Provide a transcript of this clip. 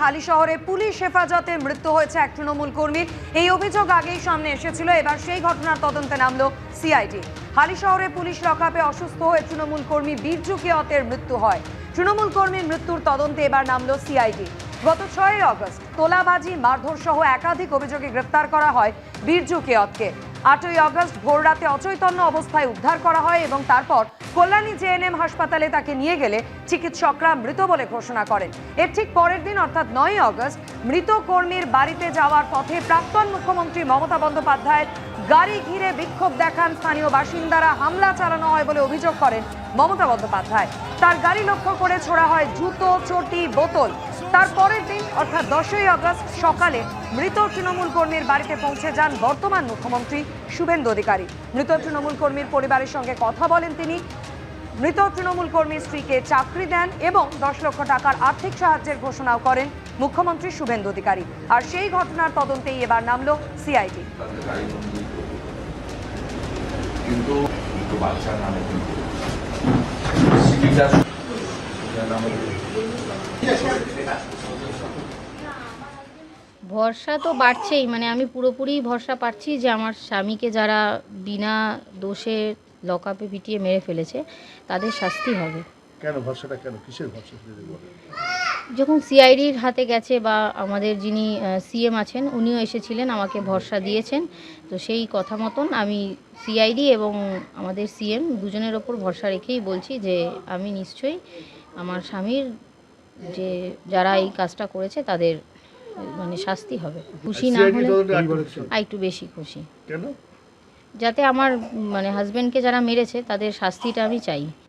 হালি শহরে পুলিশ হেফাজতে মৃত্যু হয়েছে এক তৃণমূল কর্মীর। এই অভিযোগ আগেই সামনে এসেছিল, এবার সেই ঘটনার তদন্তে নামলো সিআইডি। হালি শহরে পুলিশ লকআপে অসুস্থ হয়ে তৃণমূল কর্মী বীরজু কেয়তের মৃত্যু হয়। তৃণমূল কর্মীর মৃত্যুর তদন্তে এবার নামলো সিআইডি। গত 6 আগস্ট তোলাবাজি, মারধর সহ একাধিক অভিযোগে গ্রেপ্তার করা হয় বীরজু কেয়তকে। 8 আগস্ট ভোররাতে অচৈতন্য অবস্থায় উদ্ধার করা হয় এবং তারপর কল্যাণী জেএনএম হাসপাতালে তাকে নিয়ে গেলে চিকিৎসকরা মৃত বলে ঘোষণা করেন। এর ঠিক পরের দিন অর্থাৎ 9 আগস্ট মৃত কর্মীর বাড়িতে যাওয়ার পথে প্রাক্তন মুখ্যমন্ত্রী মমতা বন্দ্যোপাধ্যায়ের গাড়ি ঘিরে বিক্ষোভ দেখান স্থানীয় বাসিন্দারা। হামলা চালানো হয় বলে অভিযোগ করেন মমতা বন্দ্যোপাধ্যায়। তার গাড়ি লক্ষ্য করে ছোড়া হয় জুতো, চটি, বোতল। তার পরের দিন অর্থাৎ 10 আগস্ট সকালে মৃত তৃণমূল কর্মীর বাড়িতে পৌঁছে যান বর্তমান মুখ্যমন্ত্রী শুভেন্দু অধিকারী। মৃত তৃণমূল কর্মীর পরিবারের সঙ্গে কথা বলেন তিনি। মৃত তৃণমূল কর্মীর স্ত্রীকে চাকরি দেন এবং 10 লক্ষ টাকার আর্থিক সাহায্যের ঘোষণাও করেন মুখ্যমন্ত্রী শুভেন্দু অধিকারী। আর সেই ঘটনার তদন্তেই এবার নামলো সিআইডি। ভরসা তো বাড়ছেই, মানে আমি পুরোপুরি ভরসা পাচ্ছি যে আমার স্বামীকে যারা বিনা দোষে লকআপে পিটিয়ে মেরে ফেলেছে তাদের শাস্তি হবে। কেন ভরসাটা, কেন কিসের ভরসা যদি বলেন? যখন সিআইডির হাতে গেছে বা আমাদের যিনি সিএম আছেন উনিও এসেছিলেন, আমাকে ভরসা দিয়েছেন, তো সেই কথা মতন আমি সিআইডি এবং আমাদের সিএম দুজনের ওপর ভরসা রেখেই বলছি যে আমি নিশ্চয়ই আমার স্বামীর যে যারা এই কাজটা করেছে তাদের মানে শাস্তি হবে। খুশি না হলে একটু বেশি খুশি, কেন? যাতে আমার মানে হাজবেন্ডকে যারা মেরেছে তাদের শাস্তিটা আমি চাই।